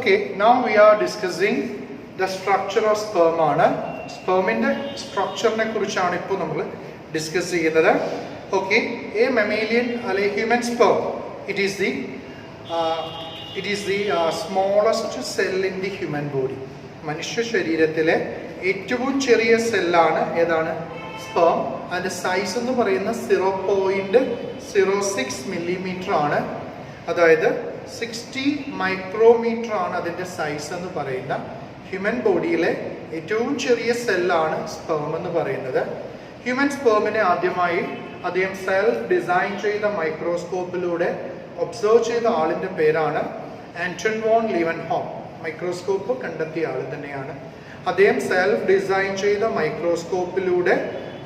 Okay, now we are discussing the structure of sperm. Sperm's structure ne kurichana ippo nammal discuss cheyyunnathu. Okay, a mammalian or a human sperm, it is the smallest cell in the human body. മനുഷ്യ ശരീരത്തിലെ ഏറ്റവും ചെറിയ സെല്ലാണ് ഏതാണ്? Sperm. അതിന്റെ size എന്ന് പറയുന്ന 0.06 millimetre ആണ്. അതായത് 60 മൈക്രോമീറ്റർ ആണ് അതിന്റെ സൈസ് എന്ന് പറയുന്ന ഹ്യൂമൻ ബോഡിയിലെ ഏറ്റവും ചെറിയ സെല്ലാണ് സ്പേം എന്ന് പറയുന്നത്. ഹ്യൂമൻ സ്പേമിനെ ആദ്യമായി അദ്ദേഹം സെൽഫ് ഡിസൈൻ ചെയ്ത മൈക്രോസ്കോപ്പിലൂടെ ഒബ്സർവ് ചെയ്ത ആളിന്റെ പേരാണ് ആന്റൺ വോൺ ലീവൻഹോഫ്. മൈക്രോസ്കോപ്പ് കണ്ടെത്തിയ ആൾ തന്നെയാണ്. അദ്ദേഹം സെൽഫ് ഡിസൈൻ ചെയ്ത മൈക്രോസ്കോപ്പിലൂടെ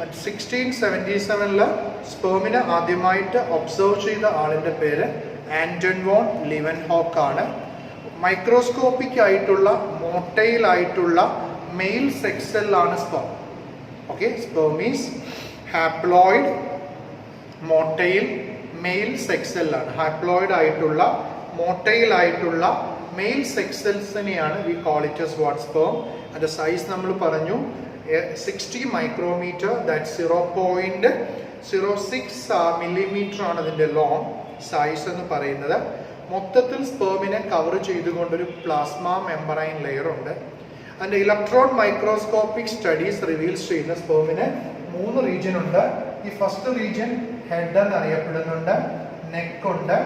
1677 സ്പേമിനെ ആദ്യമായിട്ട് ഒബ്സർവ് ചെയ്ത ആളിന്റെ പേര് ആന്റൺ വോൺ ലീവൻഹോക്ക് ആണ്. മൈക്രോസ്കോപ്പിക് ആയിട്ടുള്ള മോട്ടൈൽ ആയിട്ടുള്ള മെയിൽ സെക്സ് സെല്ലാണ് sperm. Okay, sperm is haploid motile male sex സെല്ലാണ്. ഹാപ്ലോയിഡ് ആയിട്ടുള്ള മോട്ടൈൽ ആയിട്ടുള്ള മെയിൽ സെക്സ് സെൽസിനെയാണ് we call it as what sperm. അതിന്റെ സൈസ് നമ്മൾ പറഞ്ഞു 60 മൈക്രോമീറ്റർ, ദാറ്റ് 0.06 മില്ലിമീറ്റർ ആണ് അതിന്റെ ലോങ് സൈസ് എന്ന് പറയുന്നത്. മൊത്തത്തിൽ സ്പേമിനെ കവർ ചെയ്തുകൊണ്ടൊരു പ്ലാസ്മ മെമ്പറൈൻ ലെയർ ഉണ്ട്. അതിന്റെ ഇലക്ട്രോൺ മൈക്രോസ്കോപ്പിക് സ്റ്റഡീസ് റിവീൽസ് ചെയ്യുന്ന സ്പേമിന് 3 റീജിയൻ ഉണ്ട്. ഈ ഫസ്റ്റ് റീജിയൻ ഹെഡ് എന്ന് അറിയപ്പെടുന്നുണ്ട്, നെക്ക് ഉണ്ട്,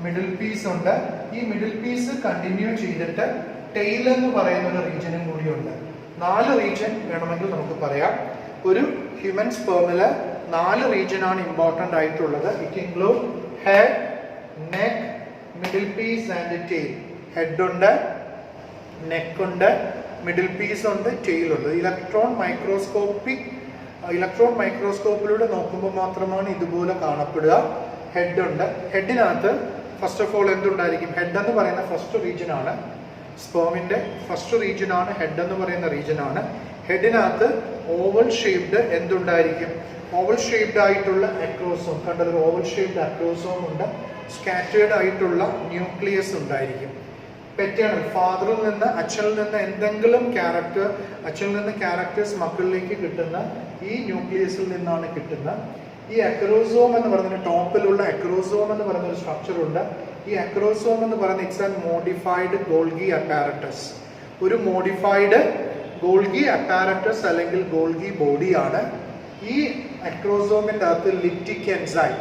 മിഡിൽ പീസ് ഉണ്ട്. ഈ മിഡിൽ പീസ് കണ്ടിന്യൂ ചെയ്തിട്ട് ടെയിൽ എന്ന് പറയുന്ന ഒരു റീജിയനും കൂടിയുണ്ട്. 4 റീജിയൻ വേണമെങ്കിൽ നമുക്ക് പറയാം. ഒരു ഹ്യൂമൻ സ്പേമില് 4 റീജിയൻ ആണ് ഇമ്പോർട്ടന്റ് ആയിട്ടുള്ളത്. It include head, neck, middle piece and tail. Head ഉണ്ട്, നെക്ക് ഉണ്ട്, മിഡിൽ പീസ് ഉണ്ട്, ടെയിൽ ഉണ്ട്. ഇലക്ട്രോൺ മൈക്രോസ്കോപ്പിലൂടെ നോക്കുമ്പോൾ മാത്രമാണ് ഇതുപോലെ കാണപ്പെടുക. ഹെഡ് ഉണ്ട്. ഹെഡിനകത്ത് ഫസ്റ്റ് ഓഫ് ഓൾ എന്തുണ്ടായിരിക്കും? ഹെഡ് എന്ന് പറയുന്ന ഫസ്റ്റ് റീജിയൻ ആണ്. സ്പേമിന്റെ ഫസ്റ്റ് റീജിയൻ ആണ് ഹെഡ് എന്ന് പറയുന്ന റീജിയൻ ആണ്. ഹെഡിനകത്ത് ഓവൽ ഷേപ്ഡ് എന്തുണ്ടായിരിക്കും? ഓവൽ ഷേപ്ഡ് ആയിട്ടുള്ള അക്രോസോം. കണ്ടത് ഓവൽ ഷേപ്ഡ് അക്രോസോം ഉണ്ട്. സ്കാറ്റേർഡ് ആയിട്ടുള്ള ന്യൂക്ലിയസ് ഉണ്ടായിരിക്കും. പെറ്റേണൽ ഫാദറിൽ നിന്ന് അച്ഛനിൽ നിന്ന് എന്തെങ്കിലും അച്ഛനിൽ നിന്ന് ക്യാരക്ടേഴ്സ് മക്കളിലേക്ക് കിട്ടുന്ന ഈ ന്യൂക്ലിയസിൽ നിന്നാണ് കിട്ടുന്ന. ഈ അക്രോസോം എന്ന് പറയുന്ന ടോപ്പിലുള്ള അക്രോസോം എന്ന് പറയുന്ന ഒരു സ്ട്രക്ചർ ഉണ്ട്. ഈ അക്രോസോം എന്ന് പറയുന്ന it's an modified Golgi apparatus. ഒരു മോഡിഫൈഡ് ഗോൾഗി അപ്പാരറ്റസ് അല്ലെങ്കിൽ ഗോൾഗി ബോഡിയാണ്. ഈ അക്രോസോമിന്റെ അകത്ത് ലിപ്റ്റിക് എൻസൈം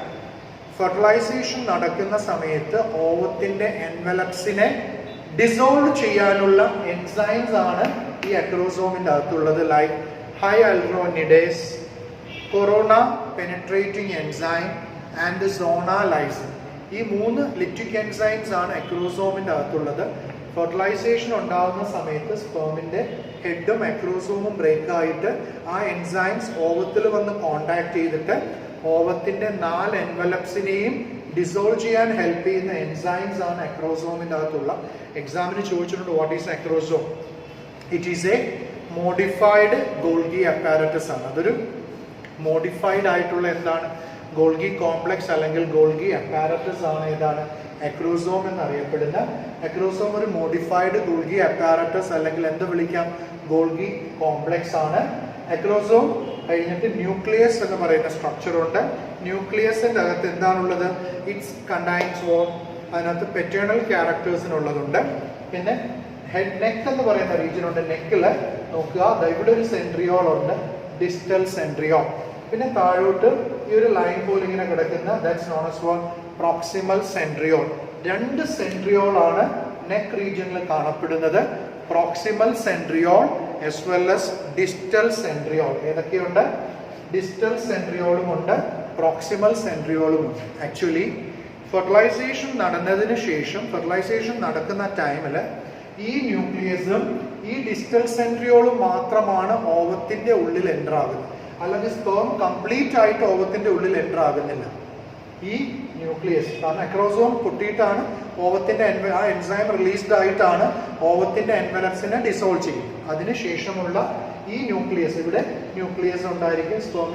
ഫെർട്ടിലൈസേഷൻ നടക്കുന്ന സമയത്ത് ഓവത്തിന്റെ എൻവലപ്സിനെ ഡിസോൾവ് ചെയ്യാനുള്ള എൻസൈംസ് ആണ് ഈ അക്രോസോമിന്റെ അകത്തുള്ളത്. Like hyaluronidase, corona penetrating enzyme and zonalysin. ഈ 3 ലിപ്റ്റിക് എൻസൈംസ് ആണ് അക്രോസോമിന്റെ അകത്തുള്ളത്. ഫെർട്ടിലൈസേഷൻ ഉണ്ടാകുന്ന സമയത്ത് സ്പേമിന്റെ ഹെഡും അക്രോസോമും ബ്രേക്ക് ആയിട്ട് ആ എൻസൈംസ് ഓവത്തിൽ വന്ന് കോണ്ടാക്ട് ചെയ്തിട്ട് ഓവത്തിന്റെ 4 എൻവലപ്സിനെയും ഡിസോൾവ് ചെയ്യാൻ ഹെൽപ്പ് ചെയ്യുന്ന എൻസൈംസ് ആണ് അക്രോസോമിന്റെ അകത്തുള്ള. എക്സാമിന് ചോദിച്ചിട്ടുണ്ട് what is acrosome. It is A modified Golgi apparatus ആണ്. അതൊരു മോഡിഫൈഡ് ആയിട്ടുള്ള എന്താണ്? ഗോൾഗി കോംപ്ലക്സ് അല്ലെങ്കിൽ ഗോൾഗി അപ്പാരറ്റസ് ആണ്. ഏതാണ്? അക്രോസോം എന്നറിയപ്പെടുന്ന. അക്രോസോം ഒരു മോഡിഫൈഡ് ഗോൾഗി അപ്പാരറ്റസ് അല്ലെങ്കിൽ എന്ത് വിളിക്കാം? ഗോൾഗി കോംപ്ലക്സ് ആണ്. അക്രോസോം കഴിഞ്ഞിട്ട് ന്യൂക്ലിയസ് എന്ന് പറയുന്ന സ്ട്രക്ചർ ഉണ്ട്. ന്യൂക്ലിയസിന്റെ അകത്ത് എന്താണുള്ളത്? ഇറ്റ്സ് കണ്ടൈൻസ് അതിനകത്ത് പെറ്റേണൽ ക്യാരക്ടേഴ്സിനുള്ളതുണ്ട്. പിന്നെ ഹെഡ്, നെക്ക് എന്ന് പറയുന്ന റീജിയൻ ഉണ്ട്. നെക്കില് നോക്കുക, ഇവിടെ ഒരു സെൻട്രിയോൾ ഉണ്ട്, ഡിസ്റ്റൽ സെൻട്രിയോൾ. പിന്നെ താഴോട്ട് ഈ ഒരു ലൈൻ പോലെ ഇങ്ങനെ കിടക്കുന്ന that's known as what proximal centriole. 2 centriole ആണ് നെക്ക് റീജിയനിൽ കാണപ്പെടുന്നത്. Proximal centriole as well as distal centriole. ഏതൊക്കെയുണ്ട്? ഡിസ്റ്റൽ സെൻട്രിയോളും ഉണ്ട്, പ്രോക്സിമൽ സെൻട്രിയോളും ഉണ്ട്. ആക്ച്വലി ഫെർട്ടിലൈസേഷൻ നടന്നതിന് ശേഷം ഫെർട്ടിലൈസേഷൻ നടക്കുന്ന ടൈമിൽ ഈ ന്യൂക്ലിയസും ഈ ഡിസ്റ്റൽ സെൻട്രിയോളും മാത്രമാണ് ഓവത്തിന്റെ ഉള്ളിൽ എൻ്റർ ആകുന്നത്. അല്ലെങ്കിൽ സ്പേം കംപ്ലീറ്റ് ആയിട്ട് ഓവത്തിന്റെ ഉള്ളിൽ എൻ്റർ ആകുന്നില്ല. ഈ ന്യൂക്ലിയസ് കാരണം അക്രോസോം പൊട്ടിയിട്ടാണ് ഓവത്തിന്റെ ആ എൻസൈം റിലീസ്ഡ് ആയിട്ടാണ് ഓവത്തിന്റെ എൻവലപ്സിനെ ഡിസോൾവ് ചെയ്യുന്നത്. അതിനുശേഷമുള്ള ഈ ന്യൂക്ലിയസ്, ഇവിടെ ന്യൂക്ലിയസ് ഉണ്ടായിരിക്കും, സ്പേം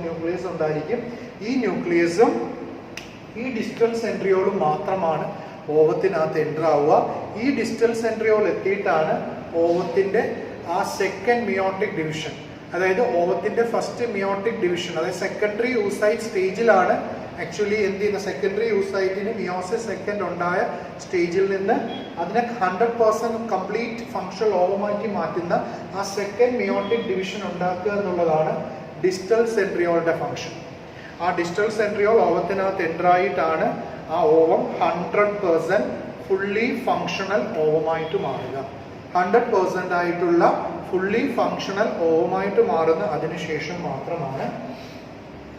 ന്യൂക്ലിയസ് ഉണ്ടായിരിക്കും. ഈ ന്യൂക്ലിയസും ഈ ഡിസ്റ്റൽ സെൻട്രിയോളും മാത്രമാണ് ഓവത്തിനകത്ത് എൻ്റർ ആവുക. ഈ ഡിസ്റ്റൽ സെൻട്രിയോൾ എത്തിയിട്ടാണ് ഓവത്തിൻ്റെ ആ സെക്കൻഡ് മിയോട്ടിക് ഡിവിഷൻ, അതായത് ഓവത്തിൻ്റെ ഫസ്റ്റ് മിയോട്ടിക് ഡിവിഷൻ, അതായത് സെക്കൻഡറി യൂസൈറ്റ് സ്റ്റേജിലാണ് ആക്ച്വലി എന്ത് ചെയ്യുന്ന സെക്കൻഡറി യൂസൈറ്റിന് മിയോസിസ് സെക്കൻഡ് ഉണ്ടായ സ്റ്റേജിൽ നിന്ന് അതിനെ 100% കംപ്ലീറ്റ് ഫങ്ഷണൽ ഓവമാക്കി മാറ്റുന്ന ആ സെക്കൻഡ് മിയോട്ടിക് ഡിവിഷൻ ഉണ്ടാക്കുക എന്നുള്ളതാണ് ഡിസ്റ്റൽ സെൻട്രിയോളിന്റെ ഫങ്ഷൻ. ആ ഡിസ്റ്റൽ സെൻട്രിയോൾ ഓവത്തിനകത്ത് എൻ്റർ ആയിട്ടാണ് ആ ഓവം 100% ഫുള്ളി ഫങ്ഷണൽ ഓവമായിട്ട് മാറുക. 100% ആയിട്ടുള്ള ഫുള്ളി ഫങ്ഷണൽ ഓവമായിട്ട് മാറുന്ന അതിനുശേഷം മാത്രമാണ്.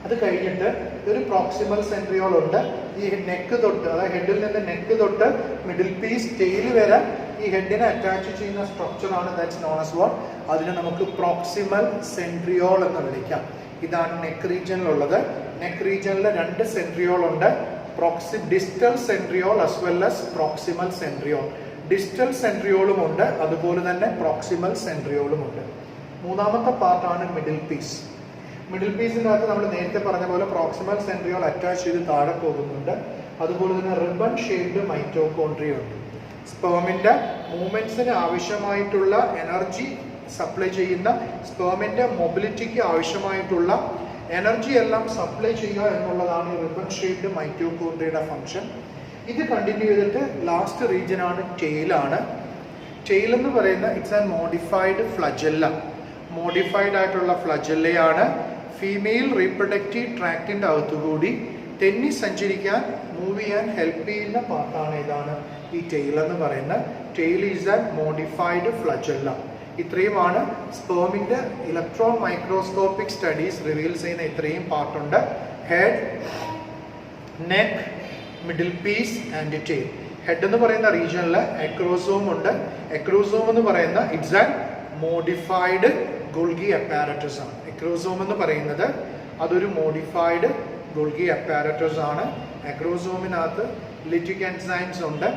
അത് കഴിഞ്ഞിട്ട് ഒരു പ്രോക്സിമൽ സെൻട്രിയോൾ ഉണ്ട്. ഈ നെക്ക് തൊട്ട്, അതായത് ഹെഡിൽ നിന്ന് നെക്ക് തൊട്ട് മിഡിൽ പീസ് ടെയിൽ വരെ ഈ ഹെഡിനെ അറ്റാച്ച് ചെയ്യുന്ന സ്ട്രക്ചറാണ് ദാറ്റ്സ് നോൺ ആസ് വാട്ട്. അതിനെ നമുക്ക് പ്രോക്സിമൽ സെൻട്രിയോൾ എന്ന് വിളിക്കാം. ഇതാണ് നെക്ക് റീജിയനിലുള്ളത്. നെക്ക് റീജിയനിൽ 2 സെൻട്രിയോൾ ഉണ്ട്, distal centriole as well as proximal centriole. Distal സെൻട്രിയോളും ഉണ്ട്, അതുപോലെ തന്നെ പ്രോക്സിമൽ സെൻട്രിയോളും ഉണ്ട്. മൂന്നാമത്തെ പാർട്ടാണ് മിഡിൽ പീസ്. മിഡിൽ പീസിനകത്ത് നമ്മൾ നേരത്തെ പറഞ്ഞ പോലെ പ്രോക്സിമൽ സെൻട്രിയോൾ അറ്റാച്ച് ചെയ്ത് താഴെ പോകുന്നുണ്ട്. അതുപോലെ തന്നെ റിബൺ ഷേപ്ഡ് മൈറ്റോകോൺട്രിയ ഉണ്ട്. സ്പേമിന്റെ മൂവ്മെന്റ്സിന് ആവശ്യമായിട്ടുള്ള എനർജി സപ്ലൈ ചെയ്യുന്ന, സ്പേമിന്റെ മൊബിലിറ്റിക്ക് ആവശ്യമായിട്ടുള്ള എനർജി എല്ലാം സപ്ലൈ ചെയ്യുക എന്നുള്ളതാണ് ഈ റിബൺ ഷേപ്ഡ് മൈറ്റോകോൺട്രിയയുടെ ഫംഗ്ഷൻ. ഇത് കണ്ടിന്യൂ ചെയ്തിട്ട് ലാസ്റ്റ് റീജിയൻ ആണ് ടെയിലാണ്. ടെയിൽ എന്ന് പറയുന്ന ഇറ്റ്സ് ആൻ മോഡിഫൈഡ് ഫ്ലജെല്ല. മോഡിഫൈഡ് ആയിട്ടുള്ള ഫ്ലജെല്ലയാണ്. ഫീമെയിൽ റീപ്രൊഡക്റ്റീവ് ട്രാക്റ്റിന്റെ അകത്തുകൂടി തെന്നി സഞ്ചരിക്കാൻ, മൂവ് ചെയ്യാൻ ഹെൽപ്പ് ചെയ്യുന്ന പാർട്ടാണ് ഏതാണ് ഈ ടെയിൽ എന്ന് പറയുന്നത്. Tail is an modified flagella. ഇത്രയുമാണ് സ്പേമിന്റെ ഇലക്ട്രോൺ മൈക്രോസ്കോപ്പിക് സ്റ്റഡീസ് റിവീൽ ചെയ്യുന്ന ഇത്രയും പാർട്ടുണ്ട്. Head, neck, middle piece and tail. Head എന്ന് പറയുന്ന റീജിയനിൽ എക്രോസോം ഉണ്ട്. എക്രോസോം എന്ന് പറയുന്ന it's an modified Golgi apparatus ആണ്. എക്രോസോം എന്ന് പറയുന്നത് അതൊരു മോഡിഫൈഡ് ഗോൾഗി അപ്പാരറ്റസ് ആണ്. എക്രോസോമിനകത്ത് ലിറ്റിക് എൻസൈംസ് ഉണ്ട്.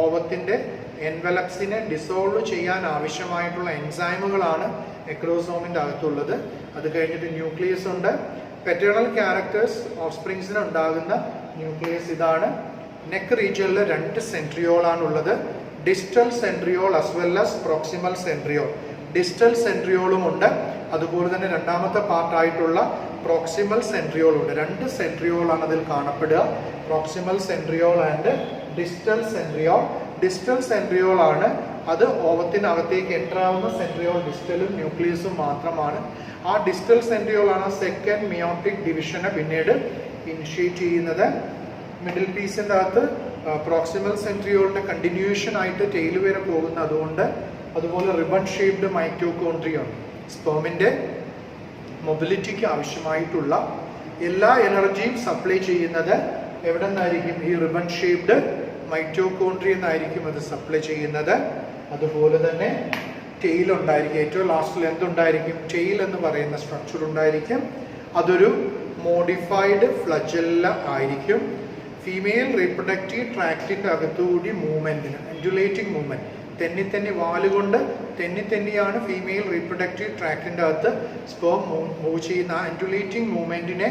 ഓവത്തിന്റെ എൻവലപ്സിനെ ഡിസോൾവ് ചെയ്യാൻ ആവശ്യമായിട്ടുള്ള എൻസൈമുകളാണ് എക്രോസോമിന്റെ അകത്തുള്ളത്. അത് കഴിഞ്ഞിട്ട് ന്യൂക്ലിയസ് ഉണ്ട്. പെറ്റേണൽ ക്യാരക്ടേഴ്സ് ഓഫ് സ്പ്രിങ്സിന് ഉണ്ടാകുന്ന ന്യൂക്ലിയസ് ഇതാണ്. നെക്ക് റീജിയനിൽ 2 സെൻട്രിയോൾ ആണുള്ളത്. Distal centriole as well as proximal centriole. Distal സെൻട്രിയോളും ഉണ്ട്, അതുപോലെ തന്നെ രണ്ടാമത്തെ പാർട്ടായിട്ടുള്ള പ്രോക്സിമൽ സെൻട്രിയോൾ ഉണ്ട്. 2 സെൻട്രിയോൾ ആണ് അതിൽ കാണപ്പെടുക, proximal centriole and distal centriole. Distal centriole ആണ് അത് ഓവത്തിനകത്തേക്ക് എൻ്റർ ആവുന്ന സെൻട്രിയോൾ ഡിസ്റ്റലും ന്യൂക്ലിയസും മാത്രമാണ്. ആ ഡിസ്റ്റൽ സെൻട്രിയോൾ ആണ് സെക്കൻഡ് മിയോട്ടിക് ഡിവിഷനെ പിന്നീട് ഇനിഷ്യേറ്റ് ചെയ്യുന്നത്. മിഡിൽ പീസിൻ്റെ അകത്ത് പ്രോക്സിമൽ സെൻട്രിയോളിന്റെ കണ്ടിന്യൂഷൻ ആയിട്ട് ടെയിൽ വരെ പോകുന്ന അതുകൊണ്ട്. അതുപോലെ റിബൺ ഷേപ്ഡ് മൈറ്റോകോൺട്രിയ ഉണ്ട്. സ്പേമിന്റെ മൊബിലിറ്റിക്ക് ആവശ്യമായിട്ടുള്ള എല്ലാ എനർജിയും സപ്ലൈ ചെയ്യുന്നത് എവിടെ നിന്നായിരിക്കും? ഈ റിബൺ ഷേപ്ഡ് മൈറ്റോകോൺട്രിയ എന്നായിരിക്കും അത് സപ്ലൈ ചെയ്യുന്നത്. അതുപോലെ തന്നെ ടെയിൽ ഉണ്ടായിരിക്കും. ഏറ്റവും ലാസ്റ്റിൽ എന്തുണ്ടായിരിക്കും? ടെയിൽ എന്ന് പറയുന്ന സ്ട്രക്ചർ ഉണ്ടായിരിക്കും. അതൊരു മോഡിഫൈഡ് ഫ്ലജെല്ല ആയിരിക്കും. ഫീമെയിൽ റീപ്രൊഡക്റ്റീവ് ട്രാക്റ്റിന്റെ അകത്തുകൂടി മൂവ്മെന്റിന്, അൻഡുലേറ്റിംഗ് മൂവ്മെന്റ്, തെന്നി വാലുകൊണ്ട് തെന്നിയാണ് ഫീമെയിൽ റീപ്രൊഡക്റ്റീവ് ട്രാക്റ്റിന്റെ അകത്ത് സ്പേം മൂവ് ചെയ്യുന്ന. ആ അൻഡുലേറ്റിംഗ് മൂവ്മെന്റിനെ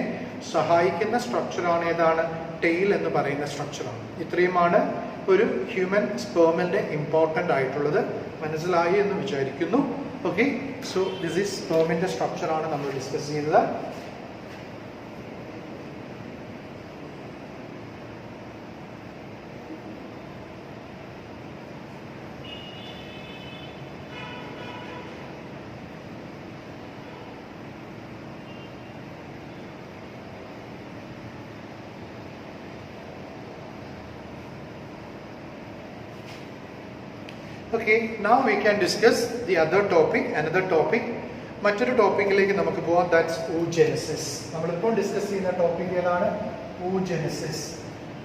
സഹായിക്കുന്ന സ്ട്രക്ചറാണ് ഏതാണ്? ടെയിൽ എന്ന് പറയുന്ന സ്ട്രക്ചറാണ്. ഇത്രയുമാണ് ഒരു ഹ്യൂമൻ സ്പേമിന്റെ ഇമ്പോർട്ടൻ്റ് ആയിട്ടുള്ളത്. മനസ്സിലായി എന്ന് വിചാരിക്കുന്നു. ഓക്കെ, സോ ദിസ് ഈസ് സ്പേമിന്റെ സ്ട്രക്ചറാണ് നമ്മൾ ഡിസ്കസ് ചെയ്യുന്നത്. Okay, now we can discuss the other topic, another topic. മറ്റൊരു ടോപ്പിക്കിലേക്ക് നമുക്ക് പോകാം. That's oogenesis. നമ്മളിപ്പോൾ ഡിസ്കസ് ചെയ്യുന്ന ടോപ്പിക് ഏതാണ്? oogenesis.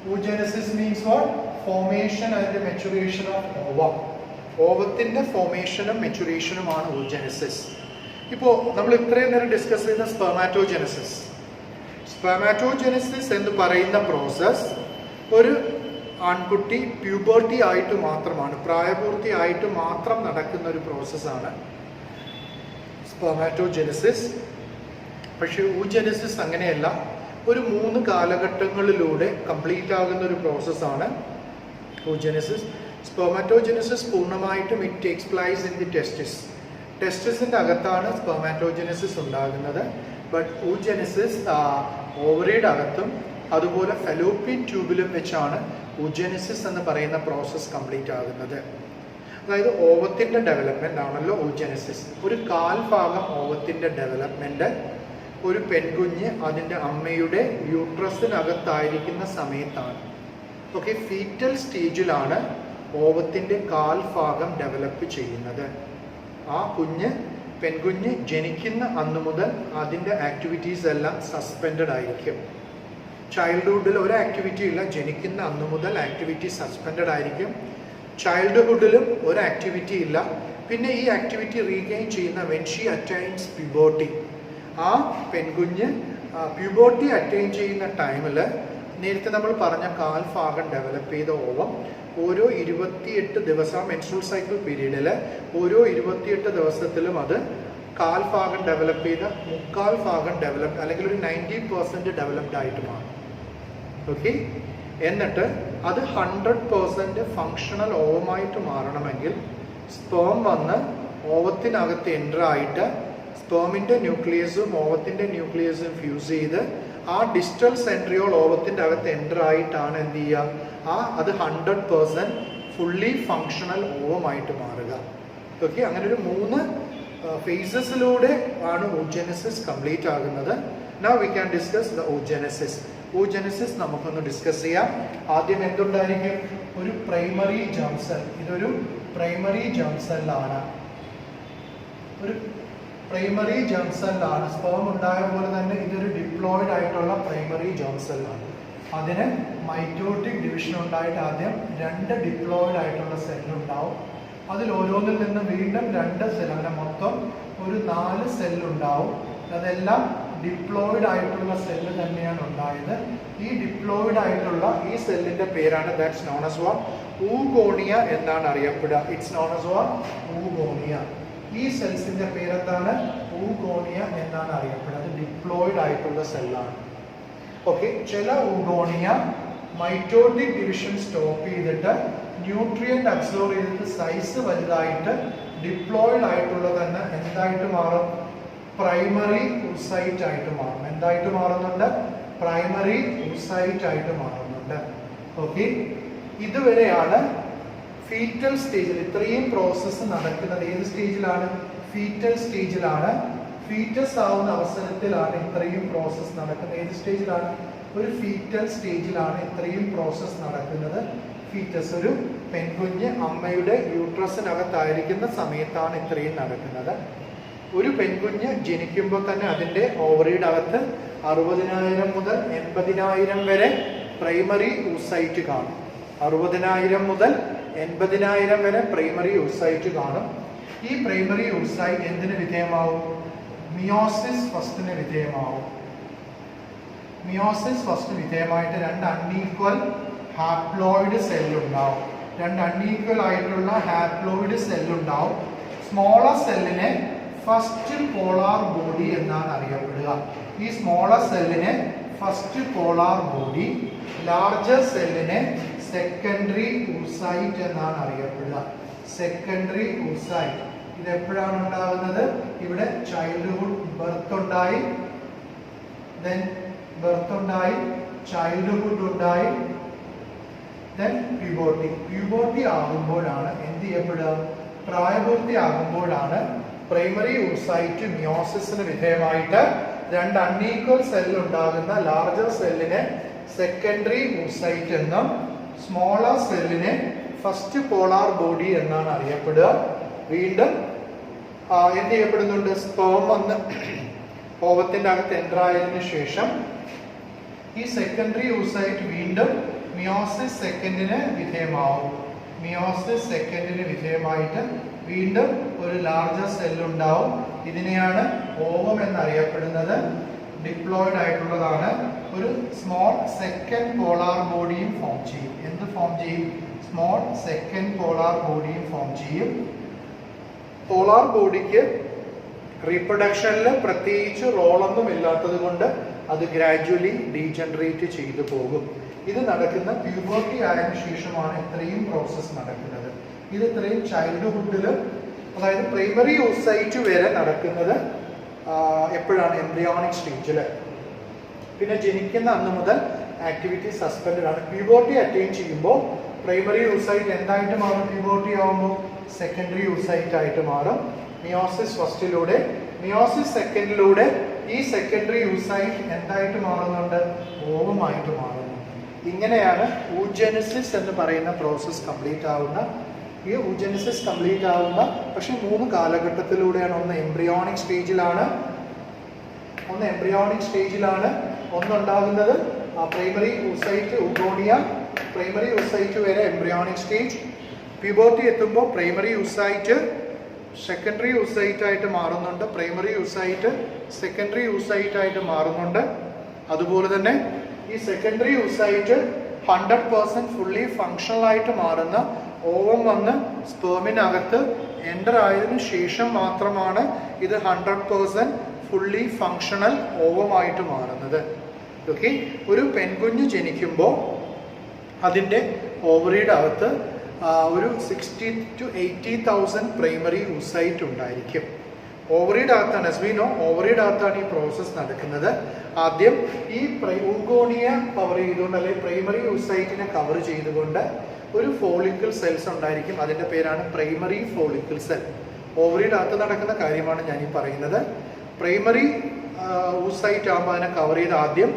oogenesis means what? Formation and maturation of ova. ഓവത്തിന്റെ ഫോർമേഷനും മെച്ചുറേഷനുമാണ് oogenesis. ഇപ്പോൾ നമ്മൾ ഇത്രയും നേരം ഡിസ്കസ് ചെയ്യുന്ന സ്പെർമാറ്റോജെനസിസ്. സ്പെർമാറ്റോജെനസിസ് എന്ന് പറയുന്ന പ്രോസസ് ഒരു ആൺകുട്ടി പ്യൂബർട്ടി ആയിട്ട് മാത്രമാണ്, പ്രായപൂർത്തി ആയിട്ട് മാത്രം നടക്കുന്ന ഒരു പ്രോസസ്സാണ് സ്പെർമാറ്റോജെനസിസ്. പക്ഷേ oogenesis അങ്ങനെയല്ല. ഒരു 3 കാലഘട്ടങ്ങളിലൂടെ കംപ്ലീറ്റ് ആകുന്ന ഒരു പ്രോസസ്സാണ്. oogenesis. Spermatogenesis പൂർണ്ണമായിട്ടും it takes place in the testis. ടെസ്റ്റിസിൻ്റെ അകത്താണ് സ്പെർമാറ്റോജനസിസ് ഉണ്ടാകുന്നത്. ബട്ട് oogenesis ഓവറിയുടെ അകത്തും അതുപോലെ ഫെലോപ്പിയൻ ട്യൂബിലും വെച്ചാണ് oogenesis എന്ന് പറയുന്ന പ്രോസസ്സ് കംപ്ലീറ്റ് ആകുന്നത്. അതായത് ഓവത്തിൻ്റെ ഡെവലപ്മെൻ്റ് ആണല്ലോ oogenesis. ഒരു കാൽഭാഗം ഓവത്തിൻ്റെ ഡെവലപ്മെൻറ്റ് ഒരു പെൺകുഞ്ഞ് അതിൻ്റെ അമ്മയുടെ യൂട്രസിനകത്തായിരിക്കുന്ന സമയത്താണ്. ഓക്കെ, ഫീറ്റൽ സ്റ്റേജിലാണ് ഓവത്തിൻ്റെ കാൽഭാഗം ഡെവലപ്പ് ചെയ്യുന്നത്. ആ പെൺകുഞ്ഞ് ജനിക്കുന്ന അന്ന് മുതൽ അതിൻ്റെ ആക്ടിവിറ്റീസ് എല്ലാം സസ്പെൻഡഡ് ആയിരിക്കും. ചൈൽഡ്ഹുഡിൽ ഒരു ആക്ടിവിറ്റി ഇല്ല, ജനിക്കുന്ന അന്ന് മുതൽ ആക്ടിവിറ്റി സസ്പെൻഡഡ് ആയിരിക്കും. ചൈൽഡ്ഹുഡിലും ഒരു ആക്ടിവിറ്റി ഇല്ല. പിന്നെ ഈ ആക്ടിവിറ്റി റീഗെയിൻ ചെയ്യുന്ന വെൻ ഷീ അറ്റൈൻസ് പ്യൂബർട്ടി. ആ പെൺകുഞ്ഞ് പ്യൂബർട്ടി അറ്റൈൻ ചെയ്യുന്ന ടൈമിൽ നേരത്തെ നമ്മൾ പറഞ്ഞ കാൽഭാഗം ഡെവലപ്പ് ചെയ്ത ഓവം ഓരോ 28 ദിവസം മെൻസ്ട്രൽ സൈക്കിൾ പീരീഡിൽ ഓരോ 28 ദിവസത്തിലും അത് കാൽഭാഗം ഡെവലപ്പ് ചെയ്ത മുക്കാൽ ഭാഗം ഡെവലപ്പ് അല്ലെങ്കിൽ ഒരു 90% ഡെവലപ്ഡ് ആയിട്ട് മാറും. ഓക്കെ, എന്നിട്ട് അത് 100% ഫങ്ഷണൽ ഓവമായിട്ട് മാറണമെങ്കിൽ സ്പേം വന്ന് ഓവത്തിനകത്ത് എൻ്റർ ആയിട്ട് സ്പേമിൻ്റെ ന്യൂക്ലിയസും ഓവത്തിൻ്റെ ന്യൂക്ലിയസും ഫ്യൂസ് ചെയ്ത് ആ ഡിസ്റ്റൽ സെൻട്രിയോൾ ഓവത്തിൻ്റെ അകത്ത് എൻ്റർ ആയിട്ടാണ് എന്ത് ചെയ്യുക, അത് 100% ഫുള്ളി ഫങ്ഷണൽ ഓവമായിട്ട് മാറുക. ഓക്കെ, അങ്ങനെ ഒരു 3 ഫേസസിലൂടെ ആണ് oogenesis കംപ്ലീറ്റ് ആകുന്നത്. Now we can discuss the oogenesis. oogenesis നമുക്കൊന്ന് ഡിസ്കസ് ചെയ്യാം. ആദ്യം എന്തുണ്ടായിരിക്കും? ഒരു പ്രൈമറി ജേം സെൽ. ഇതൊരു പ്രൈമറി ജേം സെല്ലാണ്. ഒരു പ്രൈമറി ജേം സെല്ലാണ്. സ്പേം ഉണ്ടായ പോലെ തന്നെ ഇതൊരു ഡിപ്ലോയിഡ് ആയിട്ടുള്ള പ്രൈമറി ജേം സെല്ലാണ്. അതിന് മൈറ്റോട്ടിക് ഡിവിഷൻ ഉണ്ടായിട്ട് ആദ്യം 2 ഡിപ്ലോയിഡ് ആയിട്ടുള്ള സെല്ലുണ്ടാവും. അതിൽ ഓരോന്നിൽ നിന്ന് വീണ്ടും 2 സെൽ, അങ്ങനെ മൊത്തം ഒരു 4 സെല്ലുണ്ടാവും. അതെല്ലാം ഡിപ്ലോയിഡ് ആയിട്ടുള്ള സെല്ല് തന്നെയാണ് ഉണ്ടായത്. ഈ ഡിപ്ലോയിഡ് ആയിട്ടുള്ള ഈ സെല്ലിന്റെ പേരാണ് that's known as what oogonia എന്നാണ് അറിയപ്പെടുക. It's known as what oogonia. ഈ സെൽസിന്റെ പേരെന്താണ്? ഊഗോണിയ എന്നാണ് അറിയപ്പെടുന്നത്. അത് ഡിപ്ലോയിഡ് ആയിട്ടുള്ള സെല്ലാണ്. ഓക്കെ, ചില ഊഗോണിയ മൈറ്റോട്ടിക് ഡിവിഷൻ സ്റ്റോപ്പ് ചെയ്തിട്ട് ന്യൂട്രിയൻ്റ് അബ്സോർവ് ചെയ്തിട്ട് സൈസ് വലുതായിട്ട് ഡിപ്ലോയിഡ് ആയിട്ടുള്ള തന്നെ എന്തായിട്ട് മാറും? പ്രൈമറി oocyte ആയിട്ട് മാറും. എന്തായിട്ട് മാറുന്നുണ്ട്? പ്രൈമറി oocyte ആയിട്ട് മാറുന്നുണ്ട്. ഓക്കെ, ഇതുവരെയാണ് ഫീറ്റൽ സ്റ്റേജിൽ ഇത്രയും പ്രോസസ്സ് നടക്കുന്നത്. ഏത് സ്റ്റേജിലാണ്? ഫീറ്റൽ സ്റ്റേജിലാണ്. ഫീറ്റസ് ആവുന്ന അവസരത്തിലാണ് ഇത്രയും പ്രോസസ്സ് നടക്കുന്നത്. ഏത് സ്റ്റേജിലാണ്? ഒരു ഫീറ്റൽ സ്റ്റേജിലാണ് ഇത്രയും പ്രോസസ്സ് നടക്കുന്നത്. ഫീറ്റസ്, ഒരു പെൺകുഞ്ഞ് അമ്മയുടെ യൂട്രസിനകത്തായിരിക്കുന്ന സമയത്താണ് ഇത്രയും നടക്കുന്നത്. ഒരു പെൺകുഞ്ഞ് ജനിക്കുമ്പോൾ തന്നെ അതിൻ്റെ ഓവറിയുടെ അകത്ത് 60,000 മുതൽ 80,000 വരെ പ്രൈമറി oocyte കാണും. 60,000 മുതൽ 80,000 വരെ പ്രൈമറി oocyte കാണും. ഈ പ്രൈമറി oocyte എന്തിന് വിധേയമാവും? മിയോസിസ് ഫസ്റ്റിന് വിധേയമാവും. മിയോസിസ് ഫസ്റ്റിന് വിധേയമായിട്ട് 2 അൺഈക്വൽ ഹാപ്ലോയിഡ് സെല്ലുണ്ടാവും. 2 അൺഈക്വൽ ആയിട്ടുള്ള ഹാപ്ലോയിഡ് സെല്ലുണ്ടാവും. സ്മോളർ സെല്ലിനെ ഫസ്റ്റ് പോളാർ ബോഡി എന്നാണ് അറിയപ്പെടുക. ഈ സ്മോളർ സെല്ലിനെ ഫസ്റ്റ് പോളാർ ബോഡി, ലാർജർ സെല്ലിനെ സെക്കൻഡറി oocyte എന്നാണ് അറിയപ്പെടുക. Secondary oocyte. ഇത് എപ്പോഴാണ് ഉണ്ടാകുന്നത്? ഇവിടെ ചൈൽഡ്ഹുഡ് ബർത്ത് ഉണ്ടായി, ദെൻ ബർത്ത് ഉണ്ടായി, ചൈൽഡ്ഹുഡ് ഉണ്ടായി, ദെൻ പ്യൂബർട്ടി. പ്യൂബർട്ടി ആകുമ്പോഴാണ് എന്ത് ചെയ്യപ്പെടുക? പ്രായപൂർത്തി ആകുമ്പോഴാണ് പ്രൈമറി oocyte മിയോസിസിന് വിധേയമായിട്ട് 2 അൺഈക്വൽ സെൽ ഉണ്ടാകുന്ന ലാർജർ സെല്ലിനെ സെക്കൻഡറി oocyte എന്നും സ്മോളർ സെല്ലിനെ ഫസ്റ്റ് പോളാർ ബോഡി എന്നാണ് അറിയപ്പെടുക. വീണ്ടും എന്ത് ചെയ്യപ്പെടുന്നുണ്ട്? സ്പേം വന്ന് ഓവത്തിന്റെ അകത്ത് എൻ്റർ ആയതിനു ശേഷം ഈ സെക്കൻഡറി oocyte വീണ്ടും മിയോസിസ് സെക്കൻഡിന് വിധേയമാവും. മിയോസിസ് സെക്കൻഡിന് വിധേയമായിട്ട് വീണ്ടും ഒരു ലാർജർ സെല്ലുണ്ടാവും. ഇതിനെയാണ് ഓവം എന്നറിയപ്പെടുന്നത്. ഡിപ്ലോയിഡ് ആയിട്ടുള്ളതാണ്. ഒരു സ്മോൾ സെക്കൻഡ് പോളാർ ബോഡിയും ഫോം ചെയ്യും. എന്ത് ഫോം ചെയ്യും? സ്മോൾ സെക്കൻഡ് പോളാർ ബോഡിയും ഫോം ചെയ്യും. പോളാർ ബോഡിക്ക് റീപ്രൊഡക്ഷനിൽ പ്രത്യേകിച്ച് റോളൊന്നും ഇല്ലാത്തത് കൊണ്ട് അത് ഗ്രാജുവലി ഡീജനറേറ്റ് ചെയ്തു പോകും. ഇത് നടക്കുന്ന പ്യൂബർട്ടി ആയതിനു ശേഷമാണ് ഇത്രയും പ്രോസസ്സ് നടക്കുന്നത്. ഇത് ഇത്രയും ചൈൽഡ്ഹുഡിൽ, അതായത് പ്രൈമറി oocyte വരെ നടക്കുന്നത് എപ്പോഴാണ്? എംബ്രിയോണിക് സ്റ്റേജിൽ. പിന്നെ ജനിക്കുന്ന അന്ന് മുതൽ ആക്ടിവിറ്റി സസ്പെൻഡഡ് ആണ്. പ്യൂബർട്ടി അറ്റൈൻ ചെയ്യുമ്പോൾ പ്രൈമറി oocyte എന്തായിട്ട് മാറും? പ്യൂബർട്ടി ആവുമ്പോൾ സെക്കൻഡറി oocyte ആയിട്ട് മാറും. മിയോസിസ് ഫസ്റ്റിലൂടെ, മിയോസിസ് സെക്കൻഡിലൂടെ ഈ സെക്കൻഡറി oocyte എന്തായിട്ട് മാറുന്നുണ്ട്? ഓവമായിട്ട് മാറുന്നു. ഇങ്ങനെയാണ് oogenesis എന്ന് പറയുന്ന പ്രോസസ്സ് കംപ്ലീറ്റ് ആവുന്ന. ഈ oogenesis കംപ്ലീറ്റ് ആവുന്ന പക്ഷെ 3 കാലഘട്ടത്തിലൂടെയാണ്. ഒന്ന് എംബ്രിയോണിക് സ്റ്റേജിലാണ് ഒന്നുണ്ടാകുന്നത്. Primary oocyte oogonia, primary oocyte വരെ എംബ്രിയോണിക് സ്റ്റേജ്. പ്യൂബർട്ടി എത്തുമ്പോൾ പ്രൈമറി oocyte സെക്കൻഡറി oocyte ആയിട്ട് മാറുന്നുണ്ട്. പ്രൈമറി oocyte സെക്കൻഡറി oocyte ആയിട്ട് മാറുന്നുണ്ട്. അതുപോലെ തന്നെ ഈ സെക്കൻഡറി oocyte 100% ഫുള്ളി ഫങ്ഷണൽ ആയിട്ട് മാറുന്ന, ഓവം വന്ന് സ്പേമിനകത്ത് എൻ്റർ ആയതിനു ശേഷം മാത്രമാണ് ഇത് 100% ഫുള്ളി ഫങ്ഷണൽ ഓവമായിട്ട് മാറുന്നത്. ഓക്കെ, ഒരു പെൺകുഞ്ഞ് ജനിക്കുമ്പോൾ അതിൻ്റെ ഓവറിയുടെ അകത്ത് ഒരു 60 to 80,000 പ്രൈമറി oocyte ഉണ്ടായിരിക്കും. ഓവറിയുടെ അകത്താണ്, as we know, ഓവറിയുടെ അകത്താണ് ഈ പ്രോസസ്സ് നടക്കുന്നത്. ആദ്യം ഈ ഊഗോണിയ കവർ ചെയ്തുകൊണ്ട്, അല്ലെങ്കിൽ പ്രൈമറി oocyte കവർ ചെയ്തുകൊണ്ട് ഒരു ഫോളിക്കിൾ സെൽസ് ഉണ്ടായിരിക്കും. അതിൻ്റെ പേരാണ് പ്രൈമറി ഫോളിക്കിൾ സെൽ. ഓവറിയുടെ അകത്ത് നടക്കുന്ന കാര്യമാണ് ഞാൻ ഈ പറയുന്നത്. പ്രൈമറി oocyte ആകുമ്പോൾ അതിനെ കവർ ചെയ്ത് ആദ്യം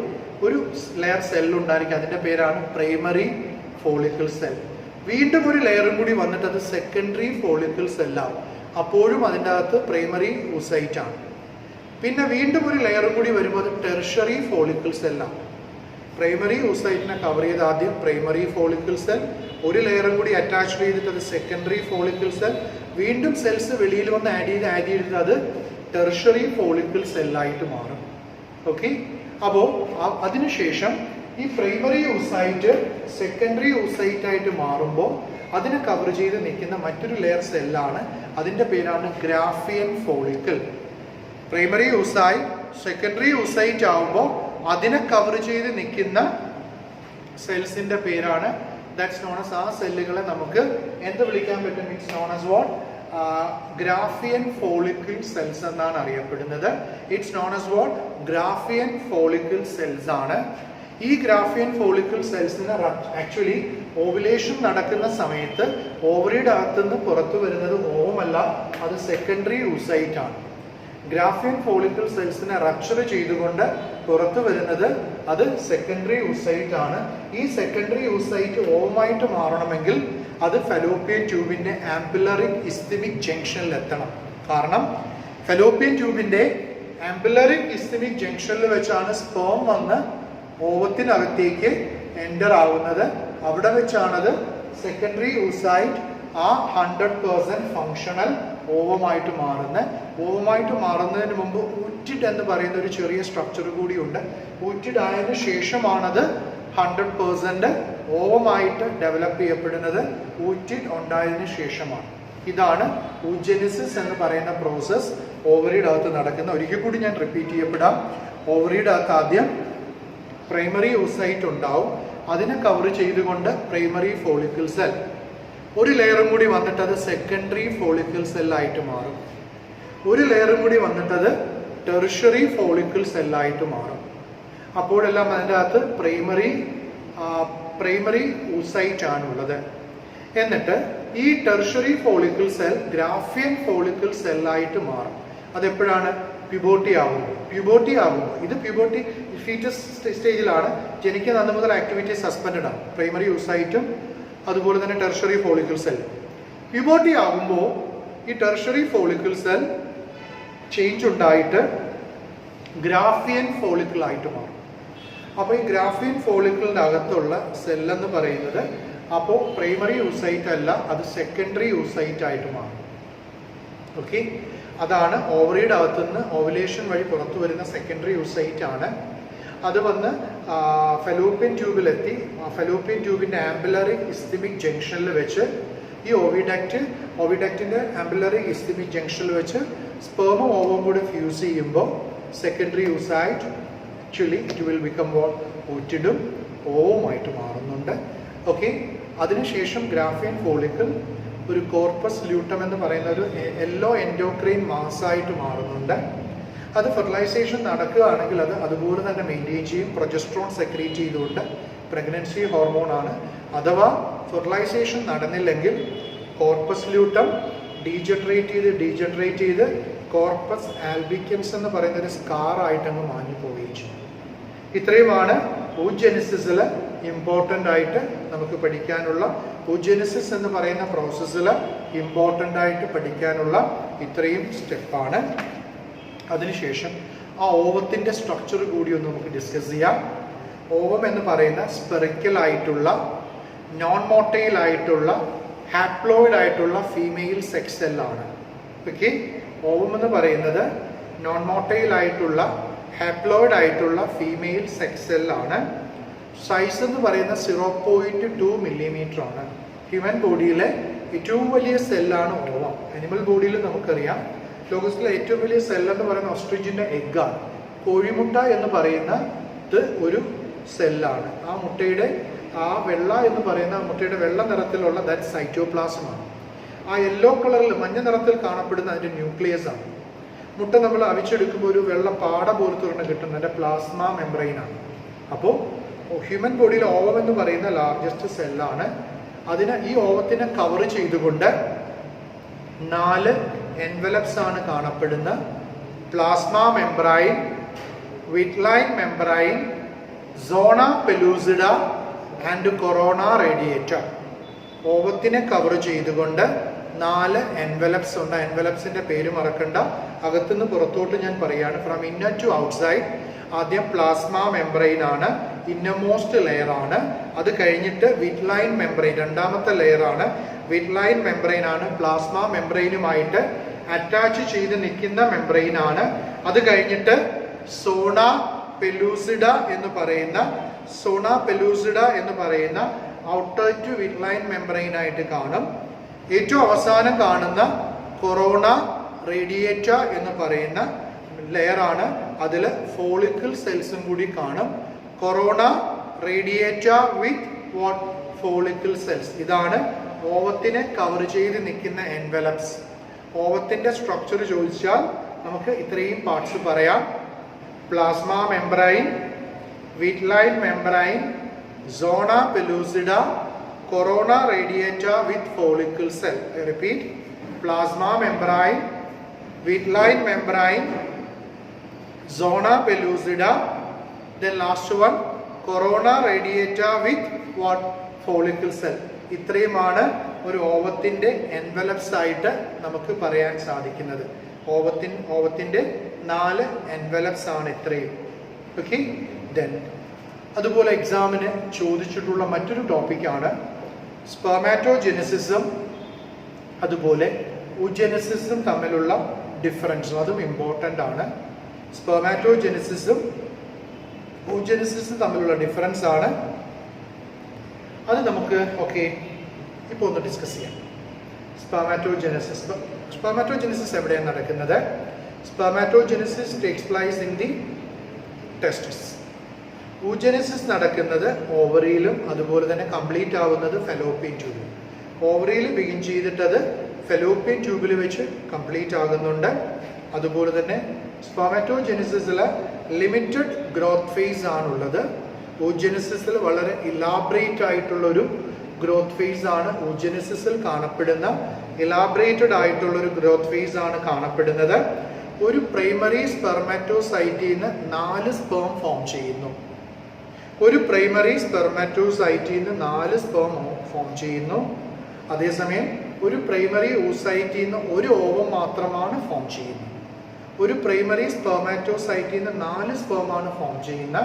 ഒരു ലെയർ സെല്ലുണ്ടായിരിക്കും. അതിൻ്റെ പേരാണ് പ്രൈമറി ഫോളിക്കിൾ സെൽ. വീണ്ടും ഒരു ലെയറും കൂടി വന്നിട്ട് അത് സെക്കൻഡറി ഫോളിക്കിൾ സെല്ലാവും. അപ്പോഴും അതിൻ്റെ അകത്ത് പ്രൈമറി oocyte ആണ്. പിന്നെ വീണ്ടും ഒരു ലെയറും കൂടി വരുമ്പോൾ അത് ടെർഷറി ഫോളിക്കിൾ സെല്ലാണ്. പ്രൈമറി oocyte കവർ ചെയ്ത് ആദ്യം പ്രൈമറി ഫോളിക്കിൾ സെൽ, ഒരു ലെയറും കൂടി അറ്റാച്ച് ചെയ്തിട്ട് അത് സെക്കൻഡറി ഫോളിക്കിൾ സെൽ, വീണ്ടും സെൽസ് വെളിയിൽ വന്ന് ആഡ് ചെയ്തിട്ട് അത് ടെർഷറി ഫോളിക്കിൾ സെല്ലായിട്ട് മാറും. ഓക്കെ, അപ്പോൾ അതിനുശേഷം ഈ പ്രൈമറി oocyte സെക്കൻഡറി oocyte ആയിട്ട് മാറുമ്പോൾ അതിനെ കവർ ചെയ്ത് നിൽക്കുന്ന മറ്റൊരു ലെയർ സെല്ലാണ്. അതിൻ്റെ പേരാണ് ഗ്രാഫിയൻ follicle. Primary oocyte secondary oocyte ആവുമ്പോൾ അതിനെ കവർ ചെയ്ത് നിൽക്കുന്ന സെൽസിൻ്റെ പേരാണ്, ദാറ്റ്സ് നോൺ ആസ്, ആ സെല്ലുകളെ നമുക്ക് എന്ത് വിളിക്കാൻ പറ്റും? It's known as what? ഗ്രാഫിയൻ follicle cells എന്നാണ് അറിയപ്പെടുന്നത്. It's known as what? ഗ്രാഫിയൻ follicle cells ആണ്. ഈ ഗ്രാഫിയൻ ഫോളിക്കിൾ സെൽസിന് ആക്ച്വലി ഓവുലേഷൻ നടക്കുന്ന സമയത്ത് ഓവറിയുടെ അകത്തുനിന്ന് പുറത്തു വരുന്നത് ഓവമല്ല, അത് സെക്കൻഡറി oocyte ആണ്. ഗ്രാഫിയൻ ഫോളിക്കിൾ സെൽസിനെ റപ്ചർ ചെയ്തുകൊണ്ട് പുറത്തു വരുന്നത് അത് സെക്കൻഡറി oocyte ആണ്. ഈ സെക്കൻഡറി oocyte ഓവമായിട്ട് മാറണമെങ്കിൽ അത് ഫലോപ്പിയൻ ട്യൂബിന്റെ ആംബുലറിക് ഇസ്തിമിക് ജംഗ്ഷനിൽ എത്തണം. കാരണം ഫലോപ്പിയൻ ട്യൂബിന്റെ ആംബുലറിക് ഇസ്തിമിക് ജംഗ്ഷനിൽ വെച്ചാണ് സ്പേം വന്ന് ഓവത്തിനകത്തേക്ക് എൻ്റർ ആവുന്നത്. അവിടെ വെച്ചാണത് സെക്കൻഡറി oocyte ആ 100% ഫങ്ഷണൽ ഓവമായിട്ട് മാറുന്നത്. ഓവമായിട്ട് മാറുന്നതിന് മുമ്പ് ഊറ്റിഡ് എന്ന് പറയുന്ന ഒരു ചെറിയ സ്ട്രക്ചർ കൂടിയുണ്ട്. ഊറ്റിഡ് ആയതിനു ശേഷമാണത് 100% ഓവമായിട്ട് ഡെവലപ്പ് ചെയ്യപ്പെടുന്നത്. ഊറ്റിഡ് ഉണ്ടായതിനു ശേഷമാണ്. ഇതാണ് oogenesis എന്ന് പറയുന്ന പ്രോസസ്സ് ഓവറിയുടെ അകത്ത് നടക്കുന്ന. ഒരിക്കൽ കൂടി ഞാൻ റിപ്പീറ്റ് ചെയ്യപ്പെടാം. ഓവറിയുടെ അകത്ത് ആദ്യം പ്രൈമറി oocyte ഉണ്ടാവും. അതിനെ കവർ ചെയ്തുകൊണ്ട് പ്രൈമറി ഫോളിക്കിൾ സെൽ, ഒരു ലെയറും കൂടി വന്നിട്ട് അത് സെക്കൻഡറി ഫോളിക്കിൾ സെല്ലായിട്ട് മാറും. ഒരു ലെയറും കൂടി വന്നിട്ട് അത് ടെർഷറി ഫോളിക്കിൾ സെല്ലായിട്ട് മാറും. അപ്പോഴെല്ലാം അതിൻ്റെ അകത്ത് പ്രൈമറി oocyte ആണുള്ളത്. എന്നിട്ട് ഈ tertiary follicle cell Graafian follicle സെല്ലായിട്ട് മാറും. അതെപ്പോഴാണ്? പ്യൂബർട്ടി ആകുമ്പോൾ. ഇത് പ്യൂബർട്ടി ഫീറ്റസ് സ്റ്റേജിലാണ്. ജനിക്കുന്ന അന്ന് മുതൽ ആക്ടിവിറ്റി സസ്പെൻഡഡ് ആണ്. പ്രൈമറി oocyteും അതുപോലെ തന്നെ ടെർഷറി ഫോളിക്കിൾ സെൽ. പ്യൂബർട്ടി ആകുമ്പോൾ ഈ ടെർഷറി ഫോളിക്കിൾ സെൽ ചേഞ്ച് ഉണ്ടായിട്ട് ഗ്രാഫിയൻ ഫോളിക്കിൾ ആയിട്ട് മാറും. അപ്പോൾ ഈ ഗ്രാഫിയൻ ഫോളിക്കിളിൻ്റെ അകത്തുള്ള സെല്ലെന്ന് പറയുന്നത് അപ്പോൾ പ്രൈമറി oocyte അല്ല, അത് സെക്കൻഡറി oocyte ആയിട്ട് മാറും. ഓക്കെ, അതാണ് ഓവറിയുടെ അകത്തുനിന്ന് ഓവുലേഷൻ വഴി പുറത്തു വരുന്ന സെക്കൻഡറി oocyte ആണ്. അത് വന്ന് ഫലോപ്പിയൻ ട്യൂബിലെത്തി. ഫലോപ്പിയൻ ട്യൂബിൻ്റെ ആംബുലറിക് ഇസ്തിമിക് ജംഗ്ഷനിൽ വെച്ച് ഈ ഓവിഡക്റ്റിൻ്റെ ആംബുലറിക് ഇസ്തിമിക് ജംഗ്ഷനിൽ വെച്ച് സ്പേമും ഓവും കൂടി ഫ്യൂസ് ചെയ്യുമ്പോൾ secondary oocyte, eventually it will become what? ഓറ്റിഡും ഓവുമായിട്ട് മാറുന്നുണ്ട്. ഓക്കെ, അതിനുശേഷം ഗ്രാഫിയൻ ഫോളിക്കിൾ ഒരു കോർപ്പസ് ല്യൂട്ടം എന്ന് പറയുന്ന ഒരു യെല്ലോ എൻഡോക്രൈൻ മാസായിട്ട് മാറുന്നുണ്ട്. അത് ഫെർട്ടിലൈസേഷൻ നടക്കുകയാണെങ്കിൽ അത് അതുപോലെ തന്നെ മെയിൻറ്റെയിൻ ചെയ്യും. പ്രൊജസ്ട്രോൺ സെക്രീറ്റ് ചെയ്തുകൊണ്ട് പ്രഗ്നൻസി ഹോർമോണാണ്. അഥവാ ഫെർട്ടിലൈസേഷൻ നടന്നില്ലെങ്കിൽ കോർപ്പസ് ല്യൂട്ടം ഡീജനറേറ്റ് ചെയ്ത് കോർപ്പസ് ആൽബിക്കൻസ് എന്ന് പറയുന്ന ഒരു സ്കാർ ആയിട്ടങ്ങ് മാഞ്ഞു പോവുകയും ചെയ്യും. ഇത്രയുമാണ് oogenesis ഇമ്പോർട്ടൻ്റ് ആയിട്ട് നമുക്ക് പഠിക്കാനുള്ള, oogenesis എന്ന് പറയുന്ന പ്രോസസ്സിൽ ഇമ്പോർട്ടൻ്റ് ആയിട്ട് പഠിക്കാനുള്ള ഇത്രയും സ്റ്റെപ്പാണ്. അതിനുശേഷം ആ ഓവത്തിൻ്റെ സ്ട്രക്ചർ കൂടി ഒന്ന് നമുക്ക് ഡിസ്കസ് ചെയ്യാം. ഓവം എന്ന് പറയുന്ന സ്പെറിക്കൽ ആയിട്ടുള്ള, നോൺ മോട്ടൈൽ ആയിട്ടുള്ള, ഹാപ്ലോയിഡ് ആയിട്ടുള്ള ഫീമെയിൽ സെക്സ് സെല്ലാണ്. ഓക്കെ, ഓവം എന്ന് പറയുന്നത് നോൺ മോട്ടൈൽ ആയിട്ടുള്ള, ഹാപ്ലോയിഡ് ആയിട്ടുള്ള ഫീമെയിൽ സെക്സ് സെല്ലാണ്. സൈസ് എന്ന് പറയുന്ന 0.2 മില്ലിമീറ്റർ ആണ്. ഹ്യൂമൻ ബോഡിയിലെ ഏറ്റവും വലിയ സെല്ലാണ് ഓവം. അനിമൽ ബോഡിയിൽ നമുക്കറിയാം ലോകത്തിലെ ഏറ്റവും വലിയ സെല്ലെന്ന് പറയുന്ന ഓസ്ട്രിച്ചിൻ്റെ എഗ്ഗാണ്. കോഴിമുട്ട എന്ന് പറയുന്നത് ഒരു സെല്ലാണ്. ആ മുട്ടയുടെ ആ വെള്ള എന്ന് പറയുന്ന മുട്ടയുടെ വെള്ള നിറത്തിലുള്ള ദാറ്റ് സൈറ്റോപ്ലാസമാണ്. ആ യെല്ലോ കളറിൽ മഞ്ഞ നിറത്തിൽ കാണപ്പെടുന്ന അതിൻ്റെ ന്യൂക്ലിയസ് ആണ്. മുട്ട നമ്മൾ അവിച്ചെടുക്കുമ്പോൾ ഒരു വെള്ള പാട പോലത്തെ ഒരെണ്ണം കിട്ടുന്നത് അതിൻ്റെ പ്ലാസ്മ മെംബ്രെയിനാണ്. അപ്പോൾ ഹ്യൂമൻ ബോഡിയിലെ ഓവം എന്ന് പറയുന്ന ലാർജസ്റ്റ് സെല്ലാണ്. ഈ ഓവത്തിനെ കവർ ചെയ്തുകൊണ്ട് 4 എൻവലപ്സ് ആണ് കാണപ്പെടുന്ന. Plasma membrane, vitelline membrane, zona pellucida and corona radiator. ഓവത്തിനെ കവർ ചെയ്തുകൊണ്ട് 4 എൻവലപ്സ് ഉണ്ട്. എൻവലപ്സിന്റെ പേര് മറക്കണ്ട, അകത്തുനിന്ന് പുറത്തോട്ട് ഞാൻ പറയാണ്. ഫ്രം ഇന്നർ ടു ഔട്ട്സൈഡ് ആദ്യം പ്ലാസ്മ മെംബ്രെയിൻ ആണ്, ഇന്നർമോസ്റ്റ് ലെയർ ആണ്. അത് കഴിഞ്ഞിട്ട് വിറ്റ്ലൈൻ മെംബ്രെയിൻ രണ്ടാമത്തെ ലെയർ ആണ്. വിറ്റ്ലൈൻ മെംബ്രെയിൻ ആണ് പ്ലാസ്മ മെംബ്രെയിനുമായിട്ട് അറ്റാച്ച് ചെയ്ത് നിൽക്കുന്ന മെംബ്രെയിൻ ആണ്. അത് കഴിഞ്ഞിട്ട് സോണ പെലൂസിഡ എന്ന് പറയുന്ന ഔട്ടർ ടു വിറ്റ്ലൈൻ മെംബ്രെയിൻ ആയിട്ട് കാണും. ഏറ്റവും അവസാനം കാണുന്ന കൊറോണ റേഡിയേറ്റ എന്ന് പറയുന്ന ലെയർ ആണ്. അതിൽ ഫോളിക്കിൾ സെൽസും കൂടി കാണും. Corona radiata with what? Follicle cells. ഇതാണ് ഓവത്തിനെ കവർ ചെയ്ത് നിൽക്കുന്ന എൻവലപ്സ്. ഓവത്തിന്റെ സ്ട്രക്ചർ ചോദിച്ചാൽ നമുക്ക് ഇത്രയും പാർട്സ് പറയാം. Plasma membrane, vitelline membrane, zona pellucida, corona radiata with follicle cell. I repeat, plasma membrane, vitelline membrane, zona pellucida, then last one corona radiata with what? Follicle cell. ഇത്രയുമാണ് ഒരു ഓവത്തിന്റെ envelops ആയിട്ട് നമുക്ക് പറയാൻ സാധിക്കുന്നത്. ഓവത്തിന്റെ 4 എൻവലപ്സ് ആണ് ഇത്രയും. Okay, then അതുപോലെ എക്സാമിന് ചോദിച്ചിട്ടുള്ള മറ്റൊരു ടോപ്പിക്കാണ് സ്പെർമാറ്റോജെനസിസും അതുപോലെ oogenesis തമ്മിലുള്ള ഡിഫറൻസും. അതും ഇമ്പോർട്ടൻ്റ് ആണ്. സ്പെർമാറ്റോജെനസിസും oogenesis തമ്മിലുള്ള ഡിഫറൻസ് ആണ്. അത് നമുക്ക് ഇപ്പോൾ ഒന്ന് ഡിസ്കസ് ചെയ്യാം. സ്പെർമാറ്റോജെനസിസ് എവിടെയാണ് നടക്കുന്നത്? Spermatogenesis takes place in the testis. oogenesis നടക്കുന്നത് ഓവറിയിലും അതുപോലെ തന്നെ കംപ്ലീറ്റ് ആവുന്നത് ഫെലോപ്പിയൻ ട്യൂബിലും. ഓവറിയിൽ ബിഗിൻ ചെയ്തിട്ടത് ഫെലോപ്പിയൻ ട്യൂബിൽ വെച്ച് കംപ്ലീറ്റ് ആകുന്നുണ്ട്. അതുപോലെ തന്നെ സ്പെർമാറ്റോജെനസിസിൽ ലിമിറ്റഡ് ഗ്രോത്ത് ഫേസ് ആണുള്ളത്. oogenesisൽ വളരെ ഇലാബറേറ്റ് ആയിട്ടുള്ളൊരു ഗ്രോത്ത് ഫേസ് ആണ് oogenesisൽ കാണപ്പെടുന്ന. ഇലാബറേറ്റഡ് ആയിട്ടുള്ളൊരു ഗ്രോത്ത് ഫേസ് ആണ് കാണപ്പെടുന്നത്. ഒരു പ്രൈമറി സ്പെർമാറ്റോസൈറ്റിൽ നിന്ന് 4 സ്പേം ഫോം ചെയ്യുന്നു. അതേസമയം ഒരു പ്രൈമറി oocyte നിന്ന് ഒരു ഓവം മാത്രമാണ് ഫോം ചെയ്യുന്നത്. ഒരു പ്രൈമറി സ്പെർമാറ്റോസൈറ്റിൽ നിന്ന് 4 സ്പേമാണ് ഫോം ചെയ്യുന്ന.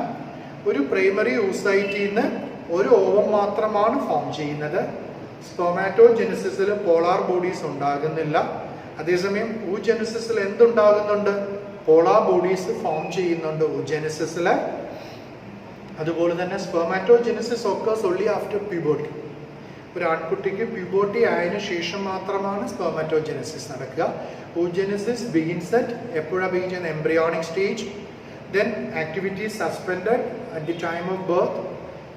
ഒരു പ്രൈമറി oocyte നിന്ന് ഒരു ഓവം മാത്രമാണ് ഫോം ചെയ്യുന്നത്. സ്പെർമാറ്റോജെനസിസിൽ പോളാർ ബോഡീസ് ഉണ്ടാകുന്നില്ല. അതേസമയം oogenesisൽ എന്തുണ്ടാകുന്നുണ്ട്? പോളാർ ബോഡീസ് ഫോം ചെയ്യുന്നുണ്ട് oogenesisൽ. അതുപോലെ തന്നെ spermatogenesis occurs only after puberty. ഒരു ആൺകുട്ടിക്ക് പ്യൂബർട്ടി ആയതിനു ശേഷം മാത്രമാണ് സ്പെർമാറ്റോജെനസിസ് നടക്കുക. oogenesis ബിഗിൻസ് അറ്റ് എപ്പോഴാണ് ബിഗിൻ ചെയ്യുന്നത്? Embryonic stage. then activity is suspended at the time of birth,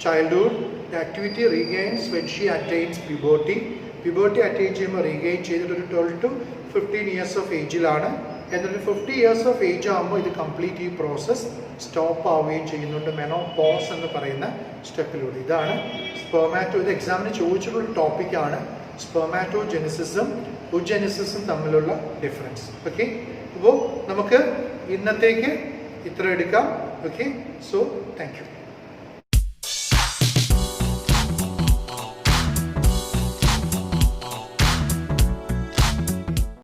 childhood. The activity regains when she attains puberty. Puberty attain ചെയ്യുമ്പോൾ regain ചെയ്തിട്ട് ഒരു 12 to 15 years of ഏജിലാണ്. എന്നിട്ട് 50 years of ഏജ് ആകുമ്പോൾ ഇത് complete ഈ process stop ആവുകയും ചെയ്യുന്നുണ്ട് menopause എന്ന് പറയുന്ന സ്റ്റെപ്പിലൂടെ. ഇതാണ് സ്പെർമാറ്റോ. ഇത് എക്സാമിന് ചോദിച്ചിട്ടുള്ള ടോപ്പിക്കാണ് സ്പെർമാറ്റോജെനിസിസും ഉജെനിസിസും തമ്മിലുള്ള ഡിഫറൻസ്. ഓക്കെ, അപ്പോൾ നമുക്ക് ഇന്നത്തേക്ക് ഇത്ര എടുക്കാം. Okay, so thank you.